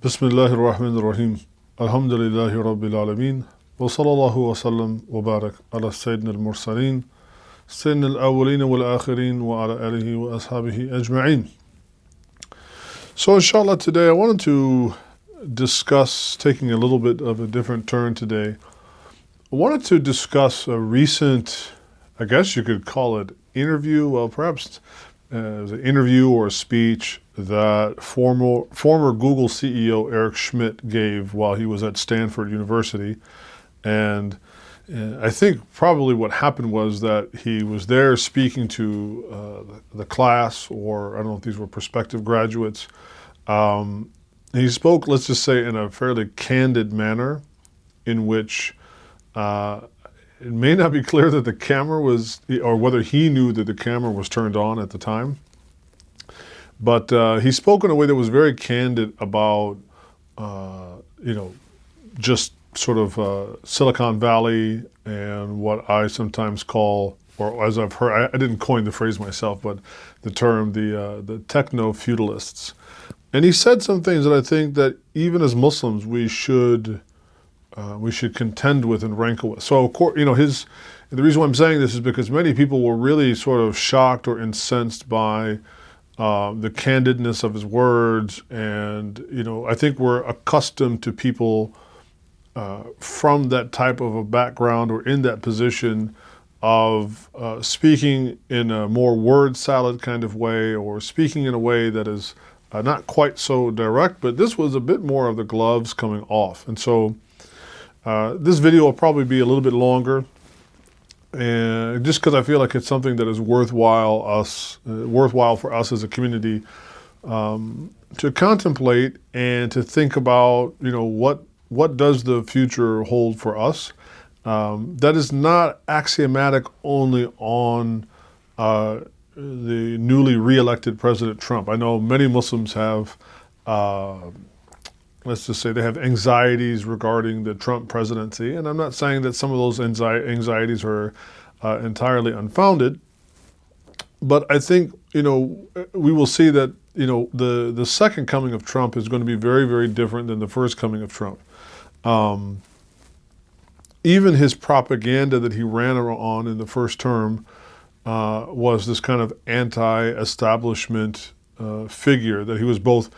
Bismillahir Rahmanir Rahim. Alhamdulillahi Rabbil Alameen. Wa sallallahu wa sallam wa barak ala Sayyidina al-Mursaleen. Sayyidina al-Awwaleen wal-Akhirin wa ala alihi wa ashabihi ajma'een. So inshallah today I wanted to discuss, taking a little bit of a different turn today, I wanted to discuss a recent, I guess you could call it interview, well perhaps as an interview or a speech that former Google CEO Eric Schmidt gave while he was at Stanford University. And I think probably what happened was that he was there speaking to the class, or I don't know if these were prospective graduates. He spoke, let's just say, in a fairly candid manner in which it may not be clear that the camera was, or whether he knew that the camera was turned on at the time. But he spoke in a way that was very candid about, just sort of Silicon Valley and what I sometimes call, or as I've heard, I didn't coin the phrase myself, but the term, the Techno-Feudalists. And he said some things that I think that even as Muslims we should contend with and rankle with. So, of course, the reason why I'm saying this is because many people were really sort of shocked or incensed by the candidness of his words. And, I think we're accustomed to people from that type of a background or in that position of speaking in a more word salad kind of way, or speaking in a way that is not quite so direct, but this was a bit more of the gloves coming off. And so this video will probably be a little bit longer, and just because I feel like it's something that is worthwhile for us as a community to contemplate and to think about. What does the future hold for us? That is not axiomatic only on the newly re-elected President Trump. I know many Muslims have, let's just say, they have anxieties regarding the Trump presidency, and I'm not saying that some of those anxieties are entirely unfounded, but I think, we will see that, the second coming of Trump is going to be very, very different than the first coming of Trump. Even his propaganda that he ran on in the first term was this kind of anti-establishment figure, that he was both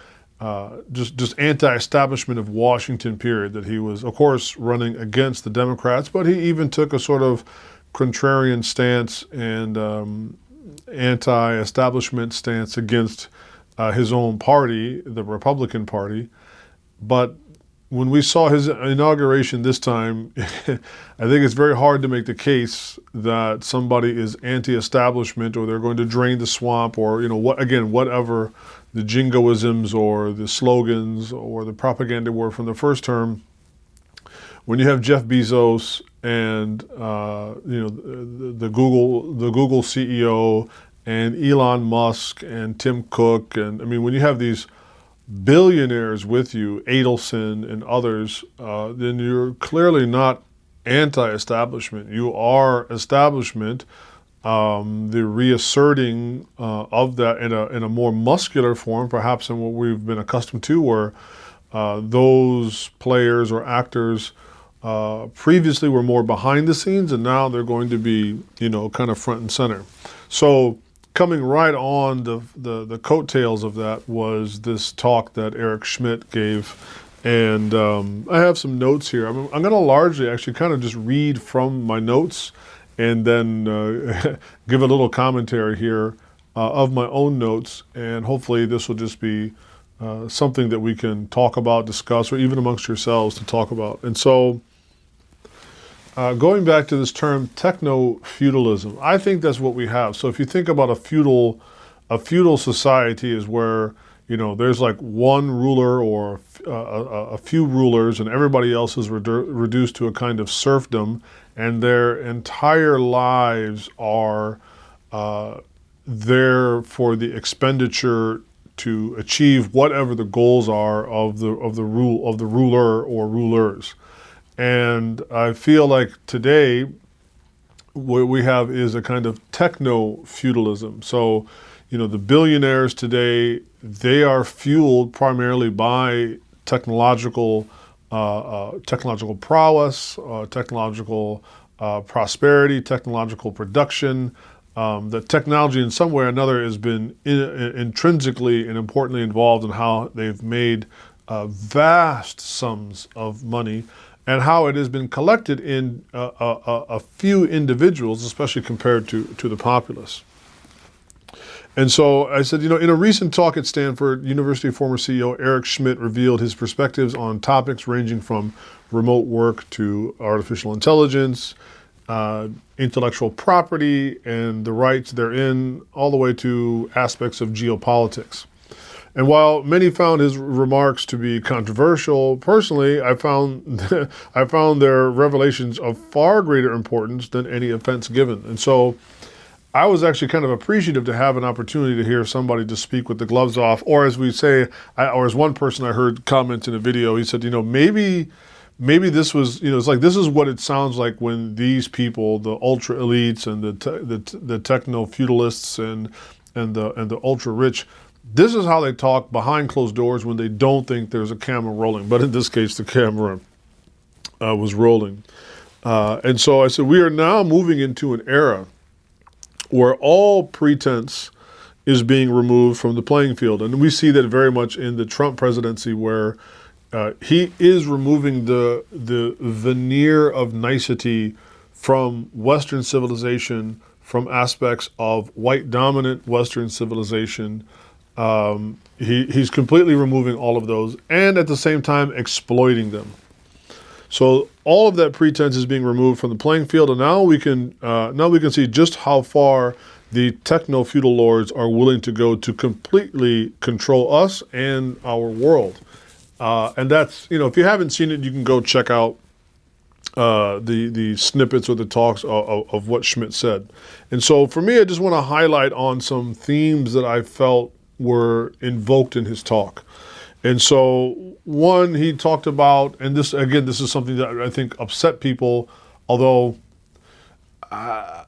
just anti-establishment of Washington, period, that he was, of course, running against the Democrats, but he even took a sort of contrarian stance and anti-establishment stance against his own party, the Republican Party. But when we saw his inauguration this time, I think it's very hard to make the case that somebody is anti-establishment, or they're going to drain the swamp, or whatever the jingoisms or the slogans or the propaganda were from the first term. When you have Jeff Bezos and the Google CEO and Elon Musk and Tim Cook, and when you have these billionaires with you, Adelson and others, then you're clearly not anti-establishment. You are establishment. The reasserting of that in a more muscular form, perhaps than what we've been accustomed to, where those players or actors previously were more behind the scenes, and now they're going to be, kind of front and center. So coming right on the coattails of that was this talk that Eric Schmidt gave. And I have some notes here. I'm going to largely actually kind of just read from my notes and then give a little commentary here of my own notes. And hopefully this will just be something that we can talk about, discuss, or even amongst yourselves to talk about. And so going back to this term techno-feudalism, I think that's what we have. So if you think about a feudal society is where, there's like one ruler or a few rulers, and everybody else is reduced to a kind of serfdom, and their entire lives are there for the expenditure to achieve whatever the goals are of the ruler or rulers. And I feel like today what we have is a kind of techno-feudalism. So, the billionaires today, they are fueled primarily by technological prowess, technological prosperity, technological production. That technology in some way or another has been intrinsically and importantly involved in how they've made vast sums of money and how it has been collected in a few individuals, especially compared to the populace. And so I said, in a recent talk at Stanford University, former CEO Eric Schmidt revealed his perspectives on topics ranging from remote work to artificial intelligence, intellectual property and the rights therein, all the way to aspects of geopolitics. And while many found his remarks to be controversial, personally, I found their revelations of far greater importance than any offense given. And so I was actually kind of appreciative to have an opportunity to hear somebody to speak with the gloves off, or as we say, or as one person I heard comment in a video, he said, maybe this was, it's like, this is what it sounds like when these people, the ultra elites and the techno-feudalists and the ultra rich, this is how they talk behind closed doors when they don't think there's a camera rolling. But in this case, the camera was rolling. And so I said, we are now moving into an era where all pretense is being removed from the playing field. And we see that very much in the Trump presidency, where he is removing the veneer of nicety from Western civilization, from aspects of white dominant Western civilization. He's completely removing all of those and at the same time exploiting them. So all of that pretense is being removed from the playing field, and now we can see just how far the techno-feudal lords are willing to go to completely control us and our world. And that's, if you haven't seen it, you can go check out the snippets or the talks of what Schmidt said. And so for me, I just want to highlight on some themes that I felt were invoked in his talk. And so one, he talked about, and this is something that I think upset people, although I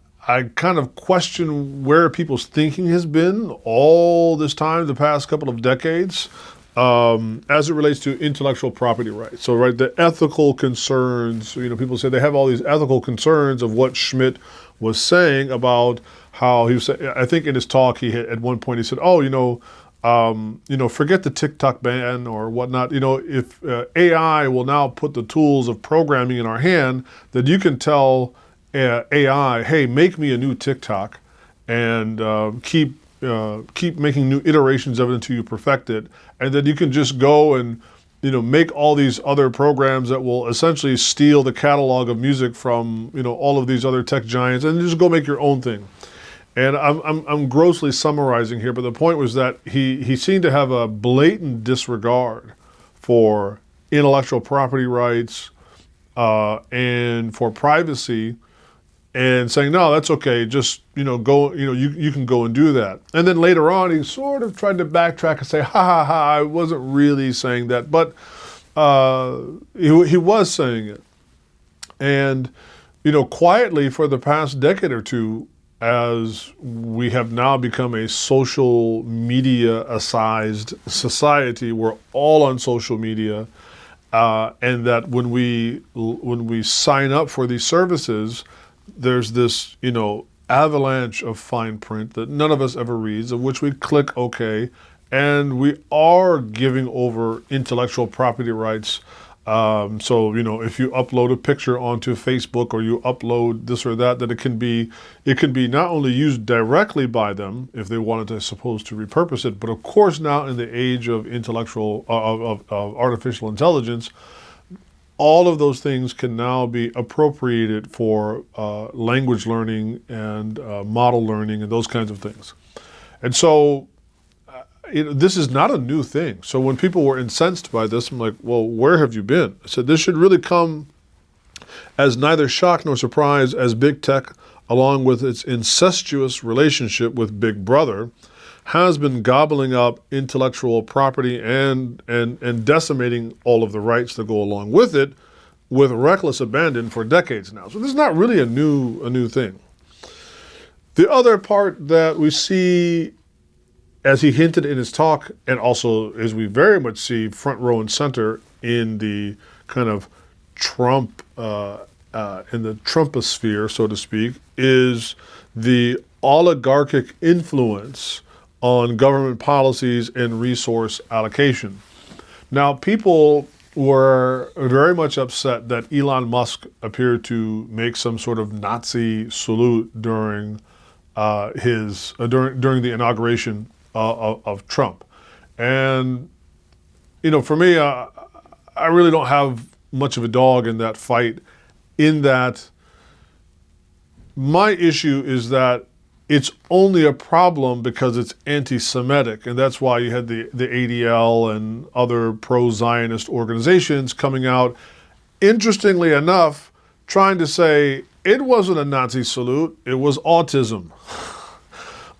kind of question where people's thinking has been all this time, the past couple of decades, as it relates to intellectual property rights. So, right, the ethical concerns, people say they have all these ethical concerns of what Schmidt was saying about how he was, I think in his talk, he had, at one point he said, forget the TikTok ban or whatnot. If AI will now put the tools of programming in our hand, that you can tell AI, hey, make me a new TikTok, and keep making new iterations of it until you perfect it, and then you can just go and make all these other programs that will essentially steal the catalog of music from all of these other tech giants, and just go make your own thing. And I'm grossly summarizing here, but the point was that he seemed to have a blatant disregard for intellectual property rights and for privacy, and saying, no, that's okay, just go, you can go and do that. And then later on, he sort of tried to backtrack and say, ha, I wasn't really saying that, but he was saying it. And quietly for the past decade or two, as we have now become a social media-assized society, we're all on social media, and that when we sign up for these services, there's this avalanche of fine print that none of us ever reads, of which we click OK, and we are giving over intellectual property rights. So if you upload a picture onto Facebook, or you upload this or that it can be not only used directly by them if they wanted, I suppose, to repurpose it, but of course now in the age of artificial intelligence, all of those things can now be appropriated for language learning and model learning and those kinds of things. And so this is not a new thing. So when people were incensed by this, I'm like, well, where have you been? I said, this should really come as neither shock nor surprise as big tech, along with its incestuous relationship with Big Brother, has been gobbling up intellectual property and decimating all of the rights that go along with it with reckless abandon for decades now. So this is not really a new thing. The other part that we see as he hinted in his talk, and also as we very much see front row and center in the kind of Trump, in the Trumposphere, so to speak, is the oligarchic influence on government policies and resource allocation. Now, people were very much upset that Elon Musk appeared to make some sort of Nazi salute during during the inauguration of Trump. And, for me, I really don't have much of a dog in that fight, in that my issue is that it's only a problem because it's anti-Semitic, and that's why you had the ADL and other pro-Zionist organizations coming out, interestingly enough, trying to say it wasn't a Nazi salute, it was autism.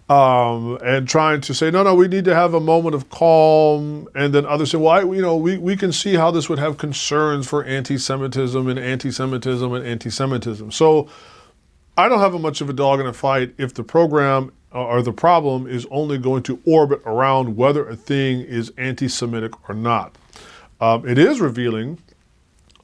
And trying to say, no, we need to have a moment of calm. And then others say, well, we can see how this would have concerns for anti-Semitism and anti-Semitism and anti-Semitism. So I don't have much of a dog in a fight if the program or the problem is only going to orbit around whether a thing is anti-Semitic or not. It is revealing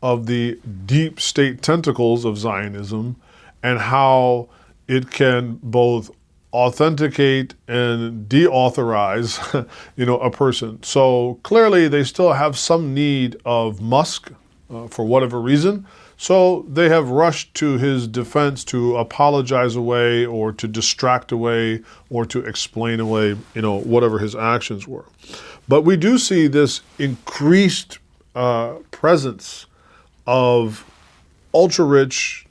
of the deep state tentacles of Zionism and how it can both authenticate and deauthorize, a person. So clearly they still have some need of Musk for whatever reason. So they have rushed to his defense to apologize away or to distract away or to explain away, whatever his actions were. But we do see this increased presence of ultra-rich,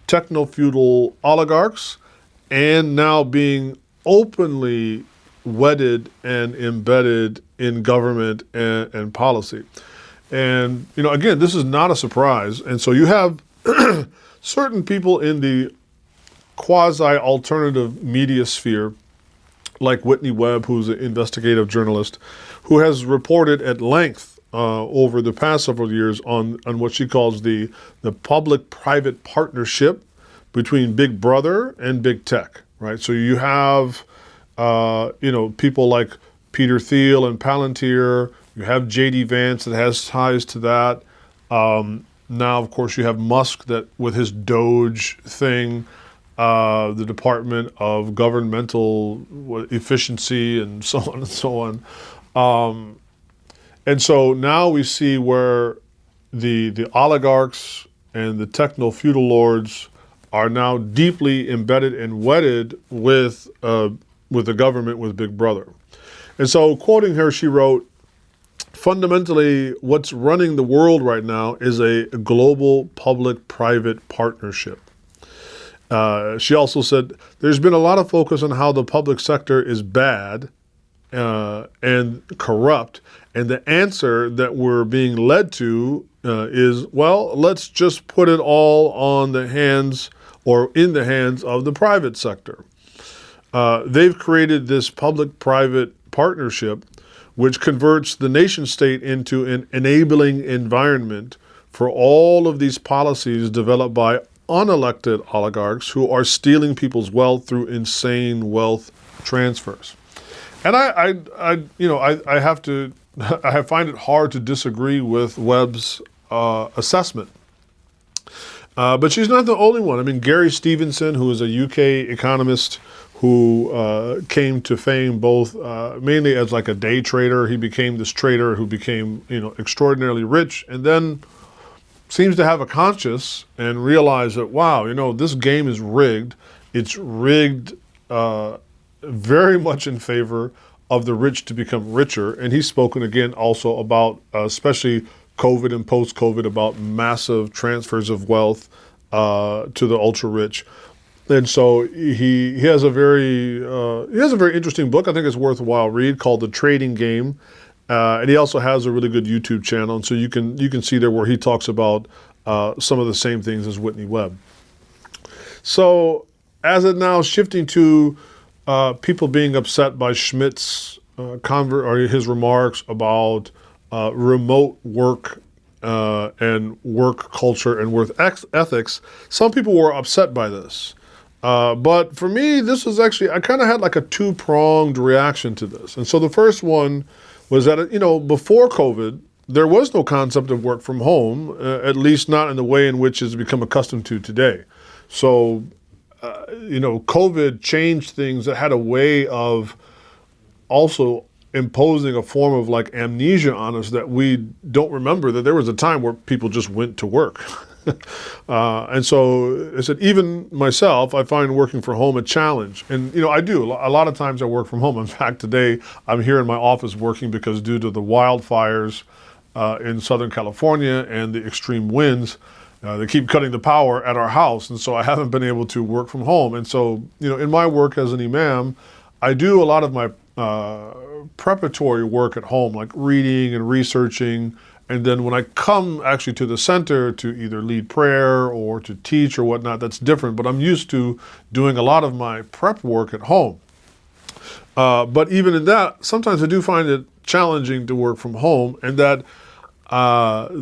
techno-feudal oligarchs, and now being openly wedded and embedded in government and policy. And, again, this is not a surprise. And so you have certain people in the quasi-alternative media sphere, like Whitney Webb, who's an investigative journalist, who has reported at length over the past several years on what she calls the public-private partnership between Big Brother and Big Tech, right? So you have, people like Peter Thiel and Palantir. You have J.D. Vance that has ties to that. Now, of course, you have Musk that with his Doge thing, the Department of Governmental Efficiency and so on and so on. And so now we see where the oligarchs and the techno-feudal lords are now deeply embedded and wedded with the government, with Big Brother. And so, quoting her, she wrote, "Fundamentally, what's running the world right now is a global public-private partnership." She also said, "There's been a lot of focus on how the public sector is bad and corrupt, and the answer that we're being led to is, well, let's just put it all on the hands or in the hands of the private sector." They've created this public-private partnership which converts the nation state into an enabling environment for all of these policies developed by unelected oligarchs who are stealing people's wealth through insane wealth transfers. And I find it hard to disagree with Webb's assessment. But she's not the only one. I mean, Gary Stevenson, who is a UK economist who came to fame both mainly as like a day trader. He became this trader who became, extraordinarily rich, and then seems to have a conscience and realize that, wow, this game is rigged. It's rigged very much in favor of the rich to become richer. And he's spoken again also about, especially COVID and post-COVID, about massive transfers of wealth to the ultra-rich. And so he has a very interesting book. I think it's worth a while read, called The Trading Game. And he also has a really good YouTube channel. And so you can see there where he talks about some of the same things as Whitney Webb. So as it now shifting to people being upset by Schmidt's his remarks about remote work and work culture and work ethics, some people were upset by this. But for me, this was actually, I kind of had like a two-pronged reaction to this. And so the first one was that, before COVID, there was no concept of work from home, at least not in the way in which it's become accustomed to today. So, COVID changed things that had a way of also imposing a form of like amnesia on us that we don't remember that there was a time where people just went to work. And so I said, even myself, I find working from home a challenge. And, I do. A lot of times I work from home. In fact, today I'm here in my office working because due to the wildfires in Southern California and the extreme winds, they keep cutting the power at our house. And so I haven't been able to work from home. And so, in my work as an imam, I do a lot of my preparatory work at home, like reading and researching. And then when I come actually to the center to either lead prayer or to teach or whatnot, that's different. But I'm used to doing a lot of my prep work at home. But even in that, sometimes I do find it challenging to work from home. And that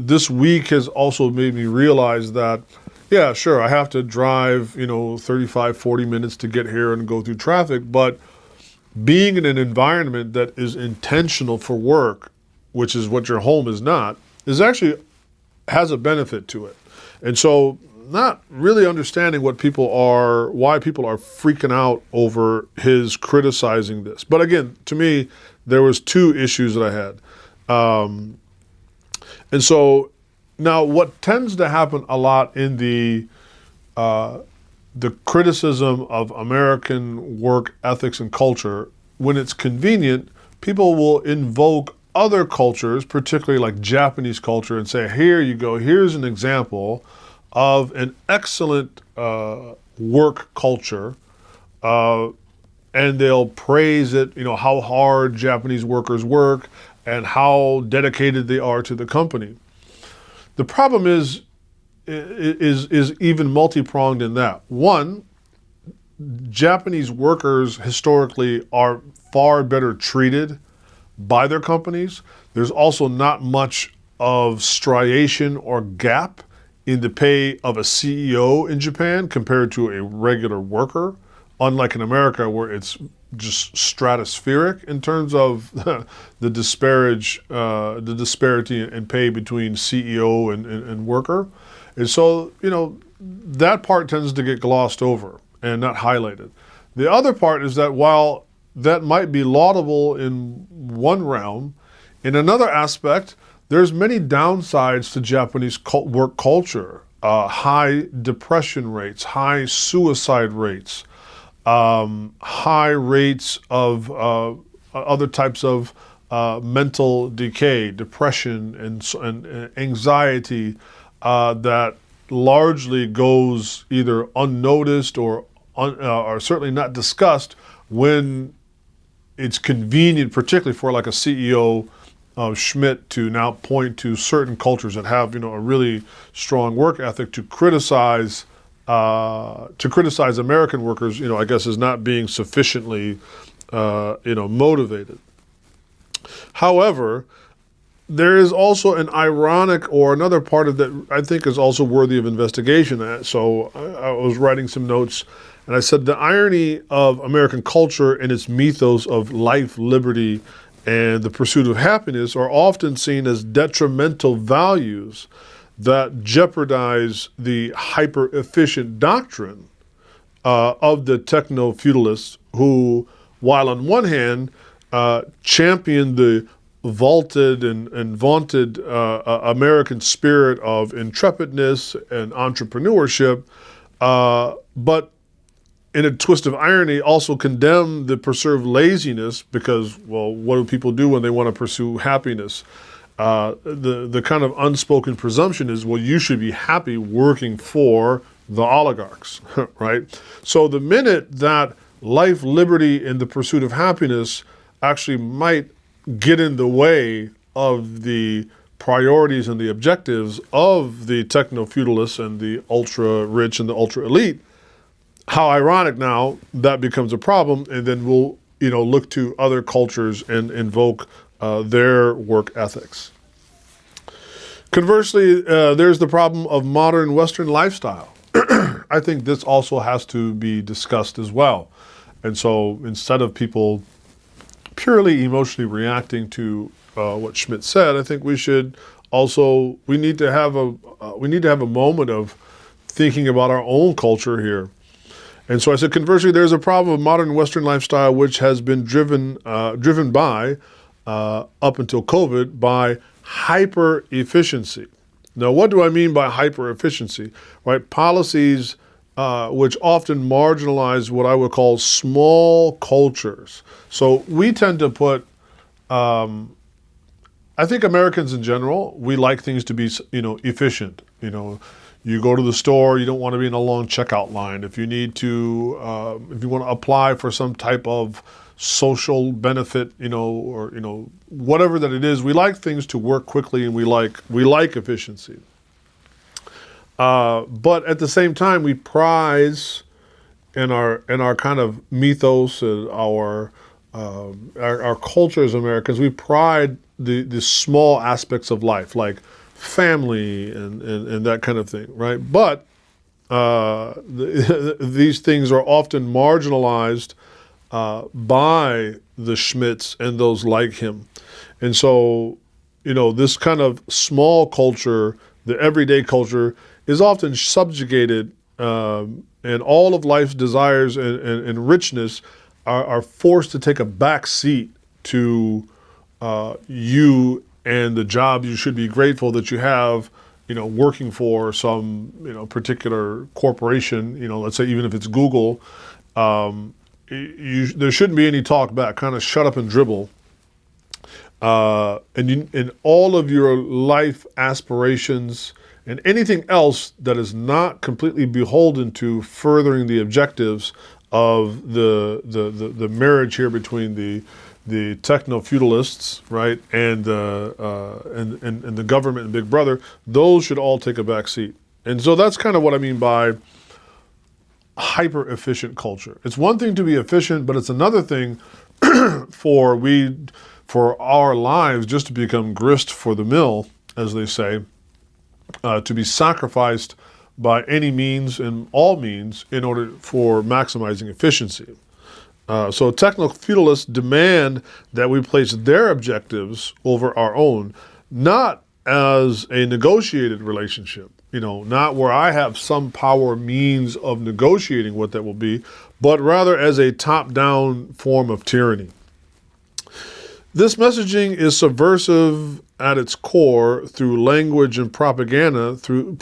this week has also made me realize that, yeah, sure, I have to drive, 35, 40 minutes to get here and go through traffic. But being in an environment that is intentional for work, which is what your home is not, is actually has a benefit to it. And so not really understanding why people are freaking out over his criticizing this. But again, to me, there was two issues that I had. And so now what tends to happen a lot in the criticism of American work ethics and culture, when it's convenient, people will invoke other cultures, particularly like Japanese culture, and say, here you go, here's an example of an excellent work culture, and they'll praise it, how hard Japanese workers work and how dedicated they are to the company. The problem is even multi-pronged in that. One, Japanese workers historically are far better treated by their companies. There's also not much of striation or gap in the pay of a CEO in Japan compared to a regular worker, unlike in America where it's just stratospheric in terms of the disparity in pay between CEO and worker. And so, that part tends to get glossed over and not highlighted. The other part is that while that might be laudable in one realm, in another aspect, there's many downsides to Japanese work culture. High depression rates, high suicide rates, high rates of other types of mental decay, depression, and anxiety that largely goes either unnoticed or certainly not discussed when it's convenient, particularly for like a CEO Schmidt, to now point to certain cultures that have a really strong work ethic to criticize American workers. I guess as not being sufficiently motivated. However, there is also an ironic or another part of that I think is also worthy of investigation. So I was writing some notes. And I said the irony of American culture and its mythos of life, liberty, and the pursuit of happiness are often seen as detrimental values that jeopardize the hyper-efficient doctrine of the techno-feudalists who, while on one hand champion the vaulted and vaunted American spirit of intrepidness and entrepreneurship, but in a twist of irony, also condemn the perceived laziness because, well, what do people do when they want to pursue happiness? The kind of unspoken presumption is, well, you should be happy working for the oligarchs, right? So the minute that life, liberty, and the pursuit of happiness actually might get in the way of the priorities and the objectives of the techno-feudalists and the ultra-rich and the ultra-elite, how ironic now that becomes a problem, and then we'll look to other cultures and invoke their work ethics. Conversely, there's the problem of modern Western lifestyle. I think this also has to be discussed as well. And so instead of people purely emotionally reacting to what Schmidt said, I think we need to have a moment of thinking about our own culture here. And so I said, conversely, there's a problem of modern Western lifestyle which has been driven by, up until COVID, by hyper efficiency. Now, what do I mean by hyper efficiency? Right, policies which often marginalize what I would call small cultures. So we tend to put, I think Americans in general, we like things to be, efficient. You go to the store, you don't want to be in a long checkout line. If you need to, if you want to apply for some type of social benefit, or whatever that it is, we like things to work quickly, and we like efficiency. But at the same time, we prize in our kind of mythos and our culture as Americans, we pride the small aspects of life, like family and that kind of thing, right? But these things are often marginalized by the Schmidts and those like him. And so, this kind of small culture, the everyday culture, is often subjugated, and all of life's desires and richness are forced to take a back seat to you and the job you should be grateful that you have, working for some, particular corporation, let's say even if it's Google, there shouldn't be any talk back, kind of shut up and dribble. And all of your life aspirations and anything else that is not completely beholden to furthering the objectives of the marriage here between the techno-feudalists, right, and the government and Big Brother, those should all take a back seat. And so that's kind of what I mean by hyper-efficient culture. It's one thing to be efficient, but it's another thing for our lives just to become grist for the mill, as they say, to be sacrificed by any means and all means in order for maximizing efficiency. So techno-feudalists demand that we place their objectives over our own, not as a negotiated relationship, not where I have some power means of negotiating what that will be, but rather as a top-down form of tyranny. This messaging is subversive at its core through language and propaganda, through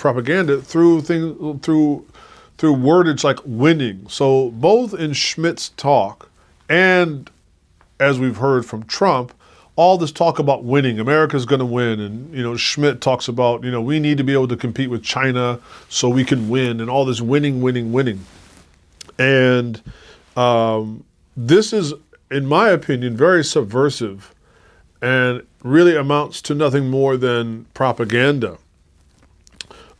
wordage like winning. So both in Schmidt's talk and as we've heard from Trump, all this talk about winning, America's going to win. And, Schmidt talks about, we need to be able to compete with China so we can win, and all this winning. And this is, in my opinion, very subversive and really amounts to nothing more than propaganda.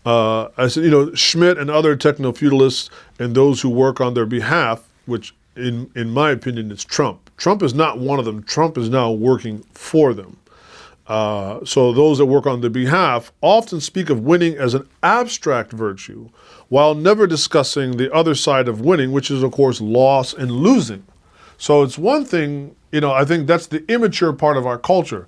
I said, Schmidt and other techno-feudalists and those who work on their behalf, which in my opinion is Trump. Trump is not one of them. Trump is now working for them. So those that work on their behalf often speak of winning as an abstract virtue, while never discussing the other side of winning, which is, of course, loss and losing. So it's one thing, I think that's the immature part of our culture.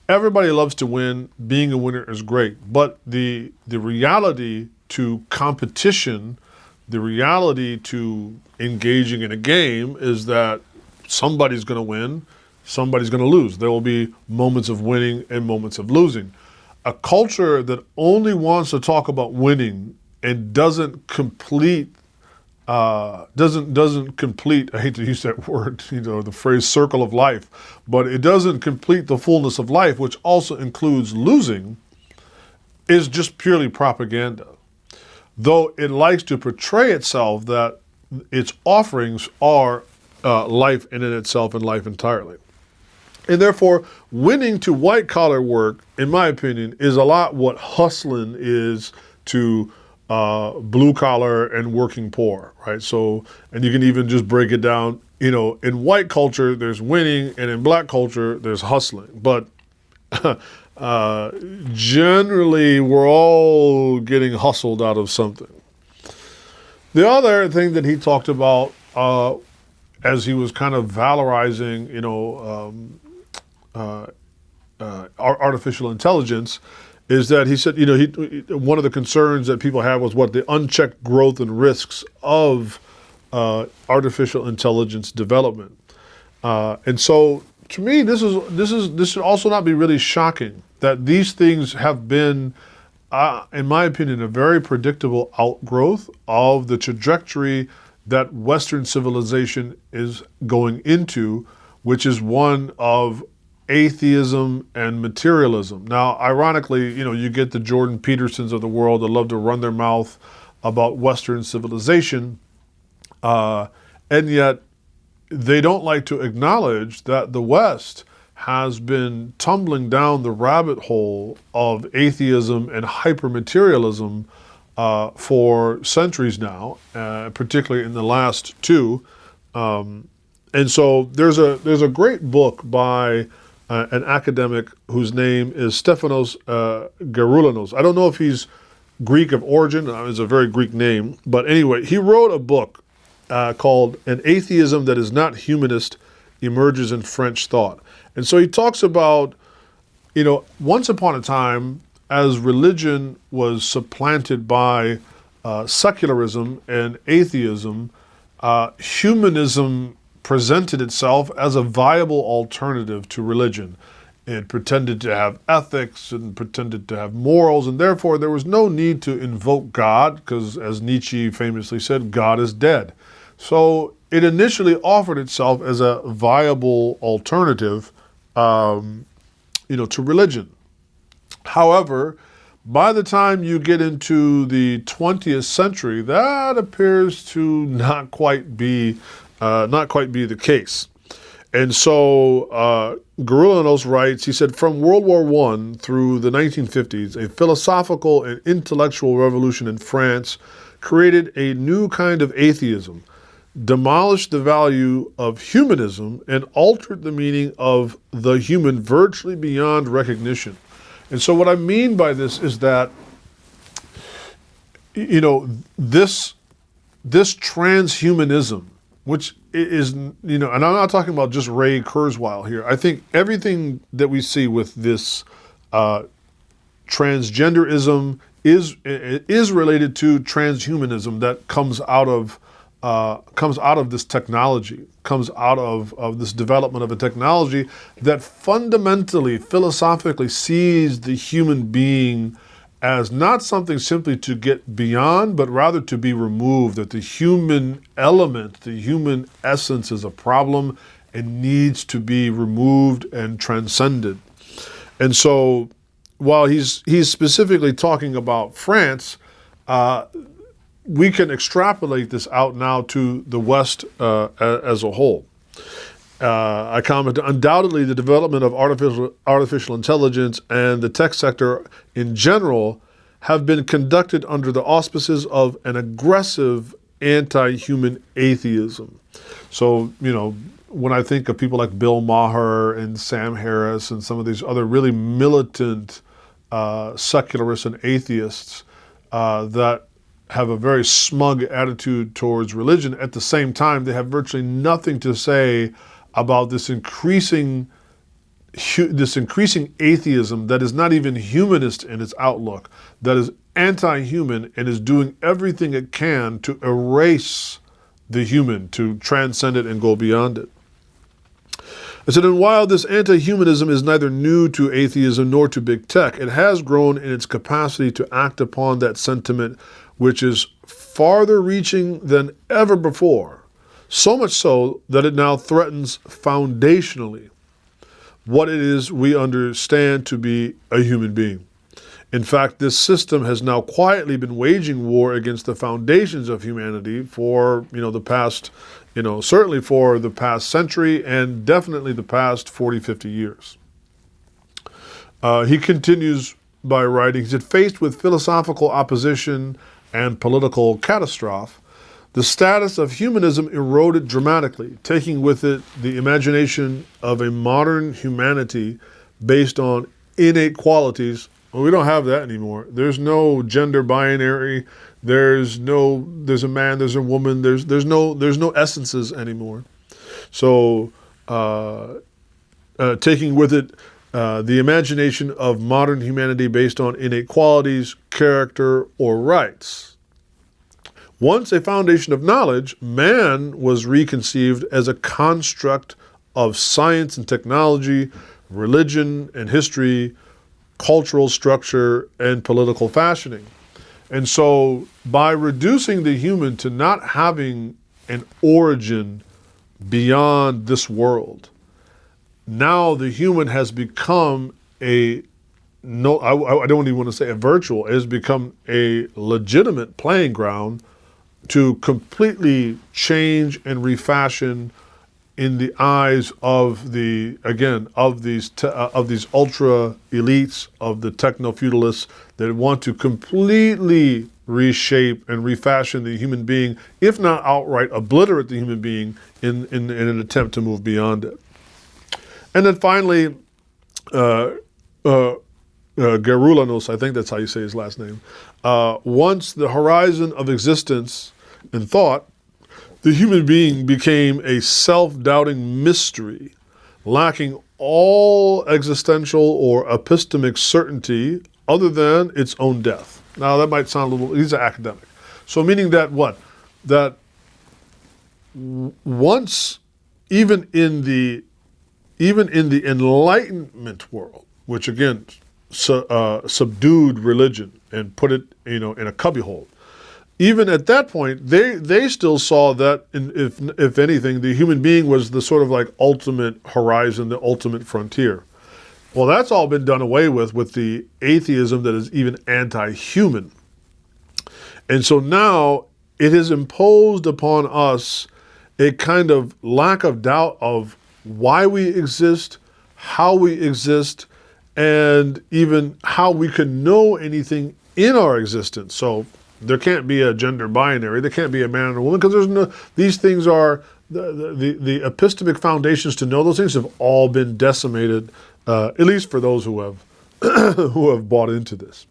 Everybody loves to win. Being a winner is great. But the reality to competition, the reality to engaging in a game is that somebody's going to win, somebody's going to lose. There will be moments of winning and moments of losing. A culture that only wants to talk about winning and doesn't complete, I hate to use that word, the phrase circle of life, but it doesn't complete the fullness of life, which also includes losing, is just purely propaganda. Though it likes to portray itself that its offerings are life in itself and life entirely. And therefore, winning to white-collar work, in my opinion, is a lot what hustling is to blue-collar and working poor, right? So, and you can even just break it down, in white culture, there's winning, and in black culture, there's hustling. But generally, we're all getting hustled out of something. The other thing that he talked about as he was kind of valorizing, artificial intelligence, is that he said, one of the concerns that people have was the unchecked growth and risks of artificial intelligence development. And so, to me, this should also not be really shocking that these things have been, in my opinion, a very predictable outgrowth of the trajectory that Western civilization is going into, which is one of atheism and materialism. Now, ironically, you get the Jordan Petersons of the world that love to run their mouth about Western civilization, and yet they don't like to acknowledge that the West has been tumbling down the rabbit hole of atheism and hypermaterialism for centuries now, particularly in the last two. And so there's a great book by an academic whose name is Stefanos Geroulianos. I don't know if he's Greek of origin. It's a very Greek name. But anyway, he wrote a book called An Atheism That Is Not Humanist Emerges in French Thought. And so he talks about, once upon a time, as religion was supplanted by secularism and atheism, humanism presented itself as a viable alternative to religion. It pretended to have ethics and pretended to have morals, and therefore there was no need to invoke God, because as Nietzsche famously said, God is dead. So it initially offered itself as a viable alternative, to religion. However, by the time you get into the 20th century, that appears to not quite be the case. And so Geroulianos writes, he said, from World War I through the 1950s, a philosophical and intellectual revolution in France created a new kind of atheism, demolished the value of humanism, and altered the meaning of the human virtually beyond recognition. And so what I mean by this is that, this transhumanism, which is, and I'm not talking about just Ray Kurzweil here. I think everything that we see with this transgenderism is related to transhumanism that comes out of this technology, comes out of this development of a technology that fundamentally, philosophically sees the human being as not something simply to get beyond, but rather to be removed, that the human element, the human essence is a problem and needs to be removed and transcended. And so while he's specifically talking about France, we can extrapolate this out now to the West as a whole. I comment, undoubtedly the development of artificial intelligence and the tech sector in general have been conducted under the auspices of an aggressive anti-human atheism. So, when I think of people like Bill Maher and Sam Harris and some of these other really militant secularists and atheists that have a very smug attitude towards religion, at the same time, they have virtually nothing to say about this increasing atheism that is not even humanist in its outlook, that is anti-human and is doing everything it can to erase the human, to transcend it and go beyond it. I said, and while this anti-humanism is neither new to atheism nor to big tech, it has grown in its capacity to act upon that sentiment, which is farther reaching than ever before, so much so that it now threatens foundationally what it is we understand to be a human being. In fact, this system has now quietly been waging war against the foundations of humanity for, the past, certainly for the past century and definitely the past 40, 50 years. He continues by writing, he said, faced with philosophical opposition and political catastrophe, the status of humanism eroded dramatically, taking with it the imagination of a modern humanity based on innate qualities Well, we don't have that anymore. There's no gender binary. There's a man, there's a woman. There's no essences anymore. So taking with it the imagination of modern humanity based on innate qualities, character, or rights. Once a foundation of knowledge, man was reconceived as a construct of science and technology, religion and history, cultural structure, and political fashioning. And so by reducing the human to not having an origin beyond this world, now the human has become I don't even want to say a virtual, it has become a legitimate playing ground to completely change and refashion in the eyes of these ultra elites, of the techno-feudalists that want to completely reshape and refashion the human being, if not outright obliterate the human being in an attempt to move beyond it. And then finally, Gerulanos, I think that's how you say his last name, once the horizon of existence and thought, the human being became a self-doubting mystery, lacking all existential or epistemic certainty other than its own death. Now that might sound a little, he's an academic. So meaning that what? That once, even in the Enlightenment world, which again subdued religion and put it in a cubbyhole, even at that point, they still saw that, if anything, the human being was the sort of like ultimate horizon, the ultimate frontier. Well, that's all been done away with the atheism that is even anti-human. And so now it has imposed upon us a kind of lack of doubt of why we exist, how we exist, and even how we can know anything in our existence. So there can't be a gender binary. There can't be a man and a woman, because these things are, the epistemic foundations to know those things have all been decimated, at least for those who have who have bought into this.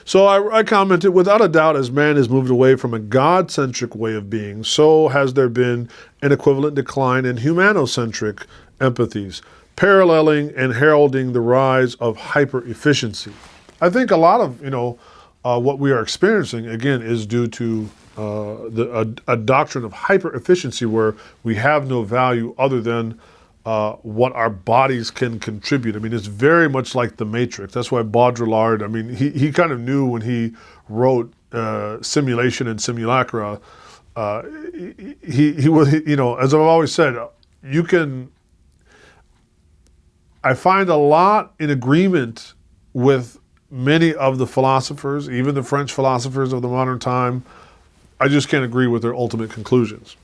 So I commented, without a doubt, as man has moved away from a God-centric way of being, so has there been an equivalent decline in humanocentric empathies, paralleling and heralding the rise of hyper-efficiency. I think a lot of, what we are experiencing, again, is due to a doctrine of hyper-efficiency, where we have no value other than what our bodies can contribute. I mean, it's very much like the Matrix. That's why Baudrillard, he kind of knew when he wrote Simulation and Simulacra, he was, as I've always said, I find a lot in agreement with many of the philosophers, even the French philosophers of the modern time. I just can't agree with their ultimate conclusions.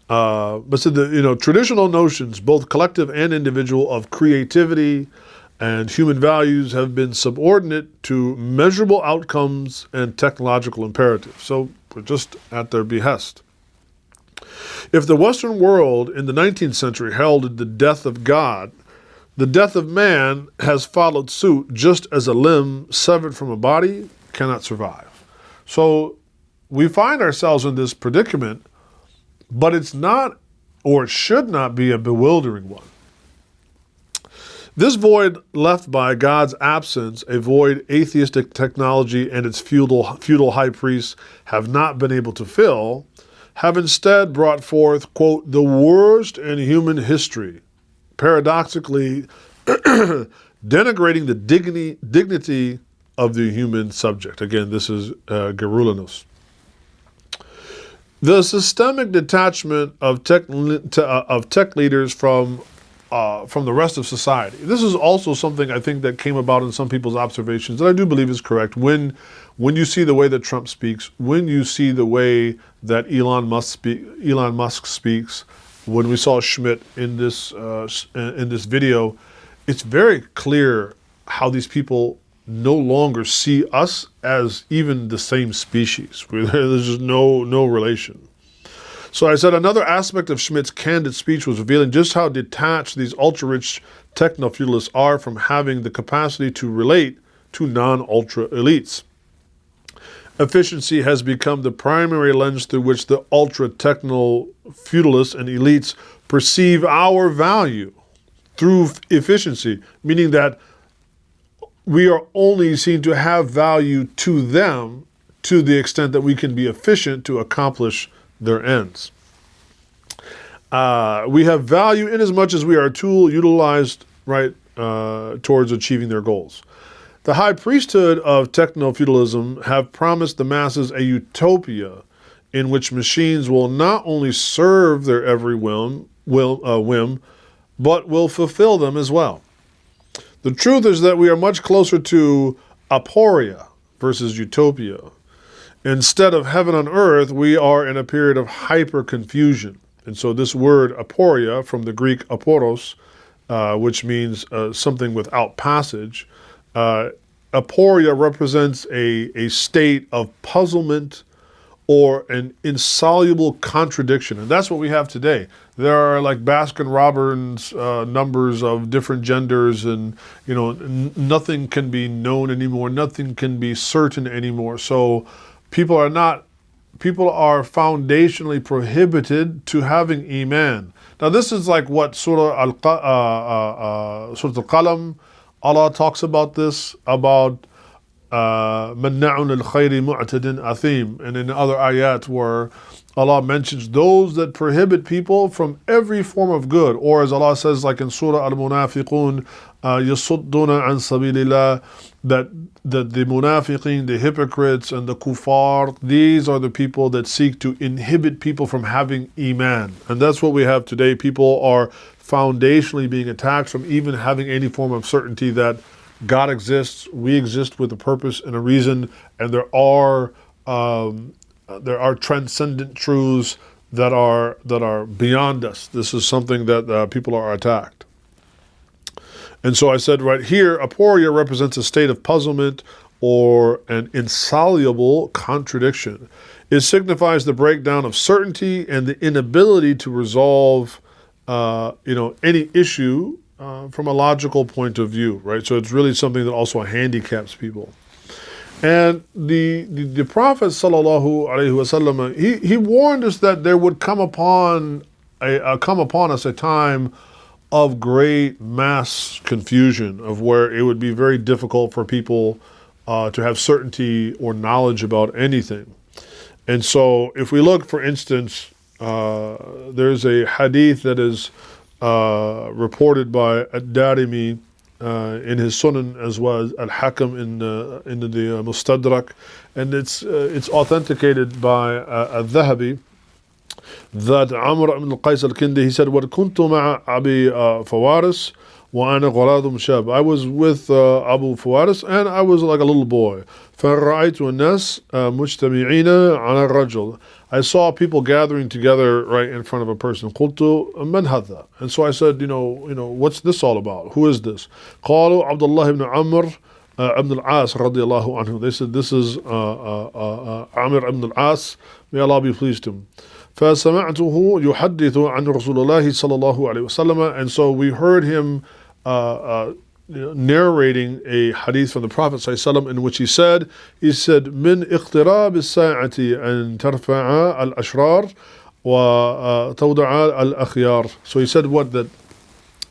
But so traditional notions, both collective and individual, of creativity and human values have been subordinate to measurable outcomes and technological imperatives. So we're just at their behest. If the Western world in the 19th century heralded the death of God, the death of man has followed suit, just as a limb severed from a body cannot survive. So we find ourselves in this predicament, but it's not, or it should not be, a bewildering one. This void left by God's absence, a void atheistic technology and its feudal high priests have not been able to fill, have instead brought forth, quote, the worst in human history, paradoxically denigrating the dignity of the human subject. Again, this is Gerulanos. The systemic detachment of tech leaders from the rest of society. This is also something I think that came about in some people's observations that I do believe is correct. When you see the way that Trump speaks, when you see the way that Elon Musk speaks, when we saw Schmidt in this video, it's very clear how these people no longer see us as even the same species. There's just no relation. So I said another aspect of Schmidt's candid speech was revealing just how detached these ultra-rich techno-feudalists are from having the capacity to relate to non-ultra elites. Efficiency has become the primary lens through which the ultra-techno-feudalists and elites perceive our value through efficiency, meaning that we are only seen to have value to them to the extent that we can be efficient to accomplish their ends. We have value in as much as we are a tool utilized towards achieving their goals. The high priesthood of techno-feudalism have promised the masses a utopia in which machines will not only serve their every whim, but will fulfill them as well. The truth is that we are much closer to aporia versus utopia. Instead of heaven on earth, we are in a period of hyper-confusion. And so this word aporia, from the Greek aporos, which means something without passage, aporia represents a state of puzzlement or an insoluble contradiction. And that's what we have today. There are like Baskin-Robbins numbers of different genders, and nothing can be known anymore, nothing can be certain anymore. So people are foundationally prohibited to having Iman. Now this is like what Surah Al-Qalam, Allah talks about this, about Manna'un al-khayri mu'tadin athim, and in other ayat where Allah mentions those that prohibit people from every form of good, or as Allah says like in Surah Al-Munafiqun, yasudduna an sabilillah, that the munafiqeen, the hypocrites and the kuffar, these are the people that seek to inhibit people from having Iman. And that's what we have today. People are foundationally being attacked from even having any form of certainty that God exists, we exist with a purpose and a reason, and there are transcendent truths that are beyond us. This is something that people are attacked. And so I said right here, aporia represents a state of puzzlement or an insoluble contradiction. It signifies the breakdown of certainty and the inability to resolve any issue from a logical point of view, right? So it's really something that also handicaps people. And the Prophet sallallahu alaihi wasallam, he warned us that there would come upon us a time of great mass confusion, of where it would be very difficult for people to have certainty or knowledge about anything. And so if we look, for instance, there's a hadith that is reported by Ad-Darimi in his Sunan, as well as Al-Hakam in the Mustadrak, and it's authenticated by Al-Dhahabi, that Amr ibn al-Qais al-Kindi, he said, وَكُنْتُ مَعَ أَبِي فَوَارِسْ وَأَنَا غَلَاظٌ شَابٌ. I was with Abu Fawaris, and I was like a little boy. فَرَأَيْتُ النَّاسِ مُجْتَمِعِينَ عَلَى الرَّجُلِ. I saw people gathering together right in front of a person. قُلْتُ مَنْ هَذَا? And so I said, what's this all about? Who is this? قالوا عبد الله ibn Amr ibn al-As radiyallahu anhu. They said, this is Amr ibn al-As, may Allah be pleased to him. فَسَمَعْتُهُ يُحَدِّثُ عَنْ رَسُولِ اللَّهِ صَلَى اللَّهُ عَلَيْهِ وسلم. And so we heard him narrating a hadith from the Prophet ﷺ, in which he said, مِنْ اِقْتِرَابِ السَّاعَةِ أَنْ تَرْفَعَ الْأَشْرَارِ وَتَوْضَعَ الْأَخْيَارِ. So he said that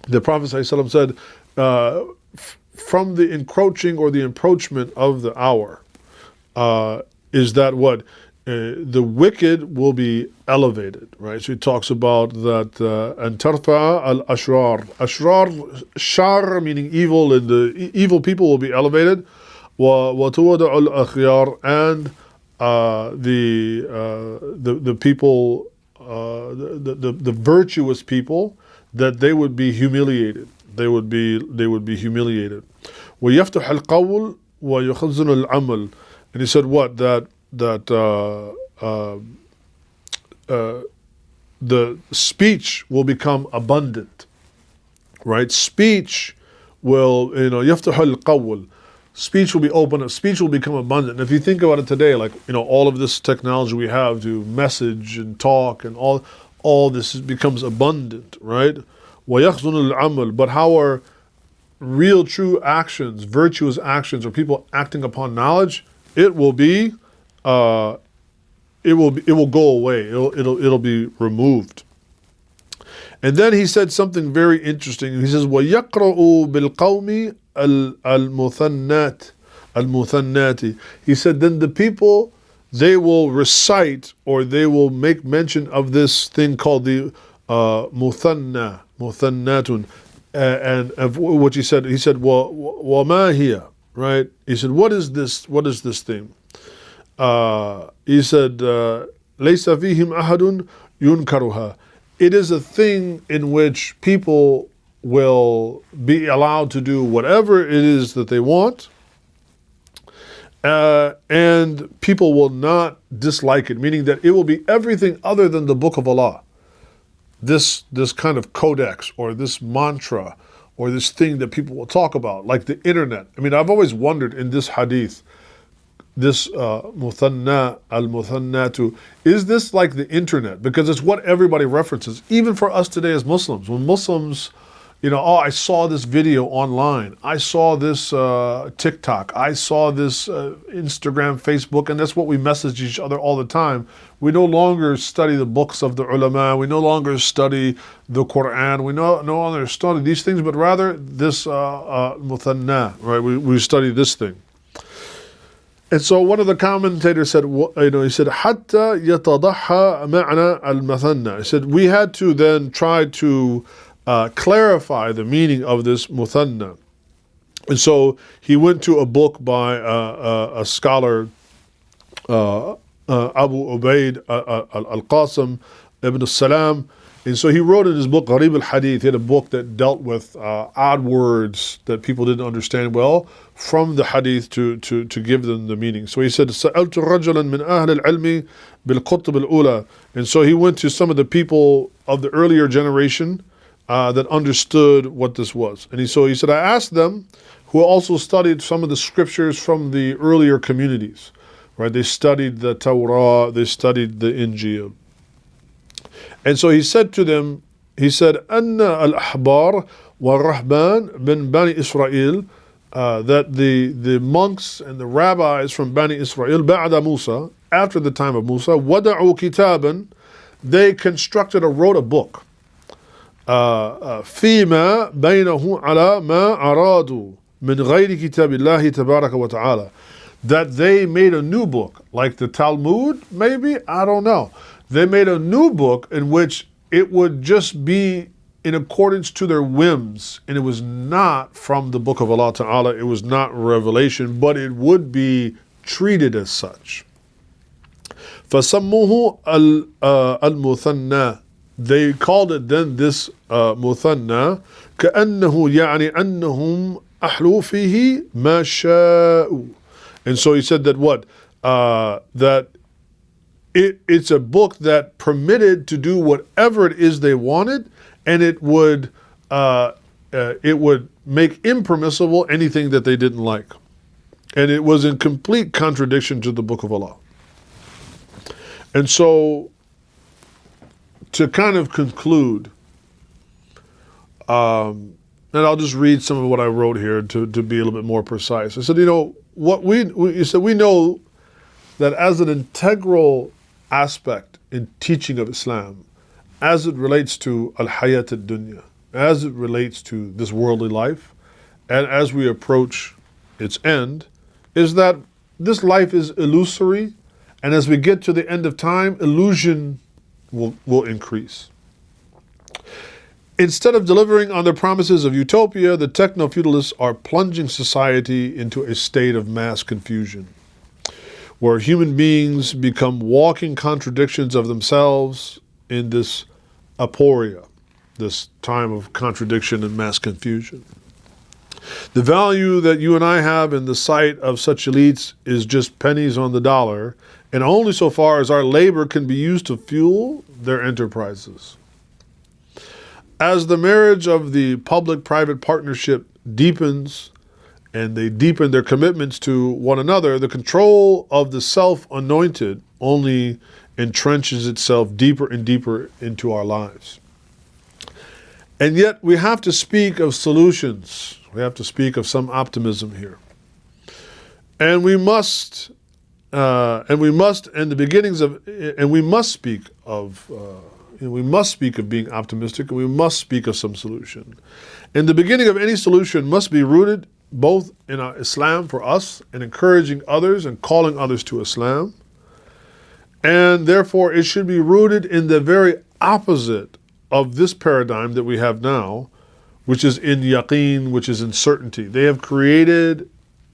the Prophet ﷺ said, from the encroaching or the encroachment of the hour, is that what? The wicked will be elevated, right? So he talks about that, and tarfa al-ashrar. Ashrar, shar meaning evil, and the evil people will be elevated. Wa tuwada al-akhyar, and the people, the virtuous people, that they would be humiliated. They would be humiliated. Wa yaftah al-qawl wa yukhazinu al-amal. And he said what? That the speech will become abundant, right? Speech will, yaftah al-qawl. speech will be open, speech will become abundant. And if you think about it today, like, all of this technology we have to message and talk and all this becomes abundant, right? وَيَخْزُنُ الْعَمَلِ. But how are real, true actions, virtuous actions, or people acting upon knowledge? It will be, it will go away. It'll be removed. And then he said something very interesting. He says, وَيَقْرَأُ بِالْقَوْمِ الْمُثَنَّاتِ. He said, then the people, they will recite, or they will make mention of this thing called the muthannatun. And of what he said, وَمَا هِيَ, right? He said, what is this thing? He said, لَيْسَ فِيهِمْ أَحَدٌ يُنْكَرُهَا. It is a thing in which people will be allowed to do whatever it is that they want, and people will not dislike it, meaning that it will be everything other than the Book of Allah. This kind of codex, or this mantra, or this thing that people will talk about, like the internet. I mean, I've always wondered in this hadith, this al-muthannatu, is this like the internet? Because it's what everybody references, even for us today as Muslims. When Muslims, I saw this video online, I saw this TikTok, I saw this Instagram, Facebook, and that's what we message each other all the time. We no longer study the books of the ulama, we no longer study the Quran, we no longer study these things, but rather this muthanna, right? We study this thing. And so one of the commentators said, he said, حَتَّى يَتَضَحَّى مَعْنَى الْمَثَنَّى. He said, we had to then try to clarify the meaning of this muthanna. And so he went to a book by a scholar, Abu Ubaid al-Qasim ibn al-Salam. And so he wrote in his book, Gharib al-Hadith, he had a book that dealt with odd words that people didn't understand well from the hadith to give them the meaning. So he said, سَأَلْتُ رَجُلًا مِنْ أَهْلِ الْعِلْمِ بِالْقُطْبِ الْأُولَى. And so he went to some of the people of the earlier generation that understood what this was. And so he said, I asked them, who also studied some of the scriptures from the earlier communities, right? They studied the Torah, they studied the Injil. And so he said to them, he said, أَنَّ الْأَحْبَارِ وَالرَّهْبَانِ مِنْ بَنِي إِسْرَائِيل, that the monks and the rabbis from Bani Israel, بَعْدَ Musa, after the time of Musa, وَدَعُوا كِتَابًا, they constructed or wrote a book, فِيمَا بَيْنَهُ عَلَى مَا أَرَادُوا مِنْ غَيْرِ كِتَابِ اللَّهِ تَبَارَكَ وَتَعَالَى, that they made a new book, like the Talmud, maybe, I don't know. They made a new book in which it would just be in accordance to their whims, and it was not from the book of Allah Ta'ala, it was not revelation, but it would be treated as such. فَسَمُّوهُ الْمُثَنَّى. They called it then this مُثَنَّى, كَأَنَّهُ يَعْنِي أَنَّهُمْ أَحْلُوا فِيهِ مَا شَاءُوا. And so he said that what? That it's a book that permitted to do whatever it is they wanted, and it would make impermissible anything that they didn't like. And it was in complete contradiction to the Book of Allah. And so, to kind of conclude, and I'll just read some of what I wrote here to be a little bit more precise. I said, what we know that as an integral aspect in teaching of Islam, as it relates to al-hayat ad-dunya, as it relates to this worldly life, and as we approach its end, is that this life is illusory, and as we get to the end of time, illusion will increase. Instead of delivering on the promises of utopia, the techno-feudalists are plunging society into a state of mass confusion, where human beings become walking contradictions of themselves in this aporia, this time of contradiction and mass confusion. The value that you and I have in the sight of such elites is just pennies on the dollar, and only so far as our labor can be used to fuel their enterprises. As the marriage of the public-private partnership deepens and they deepen their commitments to one another, the control of the self-anointed only entrenches itself deeper and deeper into our lives. And yet we have to speak of solutions. We have to speak of some optimism here. And we must speak of being optimistic, and we must speak of some solution. And the beginning of any solution must be rooted both in Islam for us and encouraging others and calling others to Islam. And therefore it should be rooted in the very opposite of this paradigm that we have now, which is in yaqeen, which is in certainty. They have created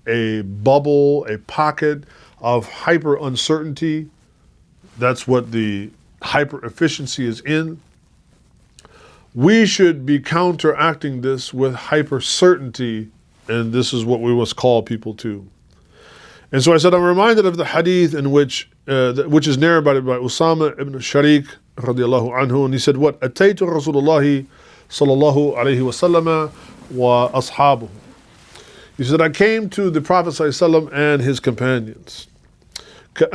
a bubble, a pocket of hyper uncertainty. That's what the hyper efficiency is in. We should be counteracting this with hyper certainty, and this is what we must call people to. And so I said, I'm reminded of the hadith in which is narrated by Usama ibn Sharik radiallahu anhu, and he said, what? Ataytu Rasulullahi sallallahu alayhi wa sallama wa ashabuhu. He said, I came to the Prophet sallallahu and his companions. He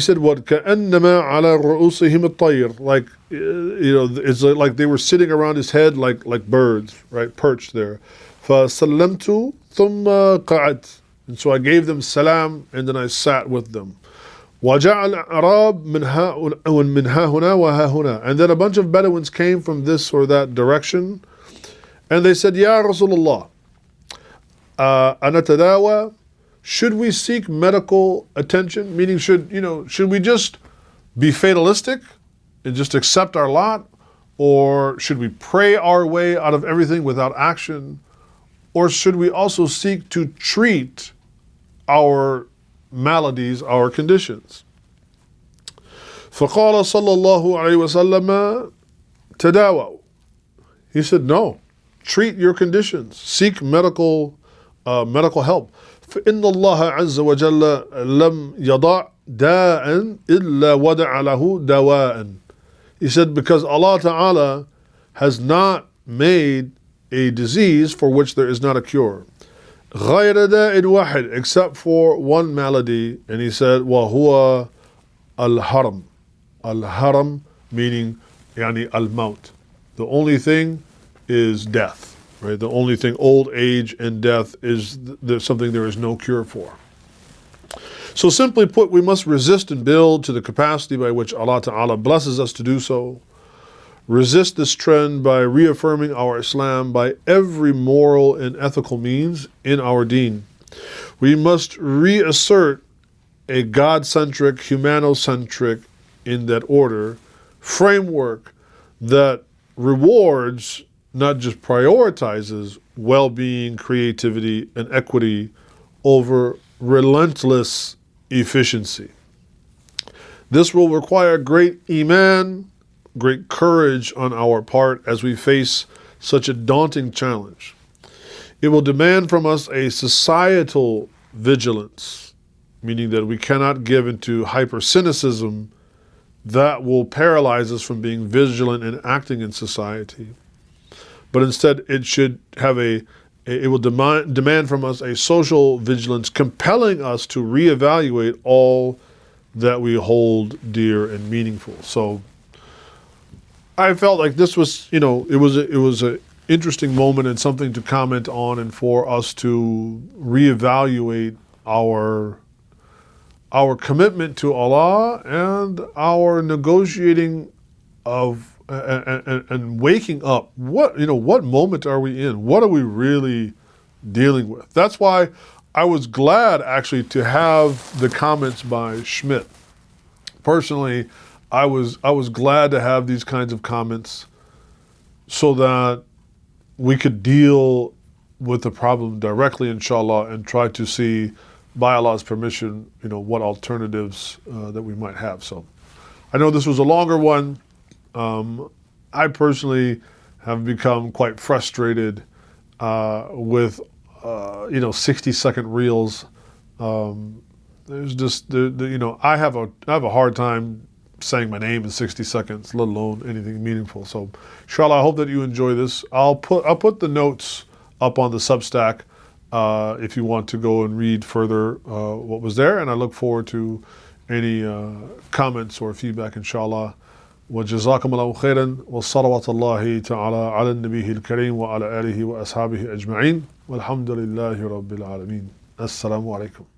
said, what? كَأَنَّمَا عَلَى رُؤُوسِهِمُ الطَّيْرِ. Like, it's like they were sitting around his head like birds, right? Perched there. فَسَلَّمْتُ ثُمَّ قَعَدْتُ. And so I gave them salam, and then I sat with them. وَجَعَ الْأَعْرَابُ مِنْ هَا هُنَا وَهَا هُنَا. And then a bunch of Bedouins came from this or that direction, and they said, Ya Rasulullah, أَنَتَدَاوَى. Should we seek medical attention? Meaning, should we just be fatalistic and just accept our lot? Or should we pray our way out of everything without action? Or should we also seek to treat our maladies, our conditions? فَقَالَ صَلَّى اللَّهُ عَلَيْهِ وَسَلَّمَ تَدَاوَوْا. He said, no, treat your conditions. Seek medical help. فإن الله عز وجل لم يضع داء إلا وضع له دواء. He said, because Allah Ta'ala has not made a disease for which there is not a cure. غير داء واحد, except for one malady. And he said, وهو الهرم. Al-haram meaning يعني al-maut. The only thing is death. Right? The only thing, old age and death, is something there is no cure for. So simply put, we must resist and build to the capacity by which Allah Ta'ala blesses us to do so. Resist this trend by reaffirming our Islam by every moral and ethical means in our deen. We must reassert a God-centric, humanocentric, in that order, framework that rewards, not just prioritizes, well-being, creativity, and equity over relentless efficiency. This will require great iman, great courage on our part as we face such a daunting challenge. It will demand from us a societal vigilance, meaning that we cannot give into hyper-cynicism that will paralyze us from being vigilant and acting in society. But instead, it will demand from us a social vigilance, compelling us to reevaluate all that we hold dear and meaningful. So I felt like this was, it was an interesting moment and something to comment on, and for us to reevaluate our commitment to Allah and our negotiating of and waking up. What moment are we in? What are we really dealing with? That's why I was glad actually to have the comments by Schmidt. Personally, I was glad to have these kinds of comments so that we could deal with the problem directly, inshallah, and try to see, by Allah's permission, what alternatives that we might have. So I know this was a longer one. I personally have become quite frustrated with 60-second reels. There's just I have a hard time saying my name in 60 seconds, let alone anything meaningful. So inshallah, I hope that you enjoy this. I'll put the notes up on the Substack if you want to go and read further what was there. And I look forward to any comments or feedback, inshallah. وجزاكم الله خيرا وصلوات الله تعالى على النبي الكريم وعلى آله وأصحابه أجمعين والحمد لله رب العالمين. السلام عليكم.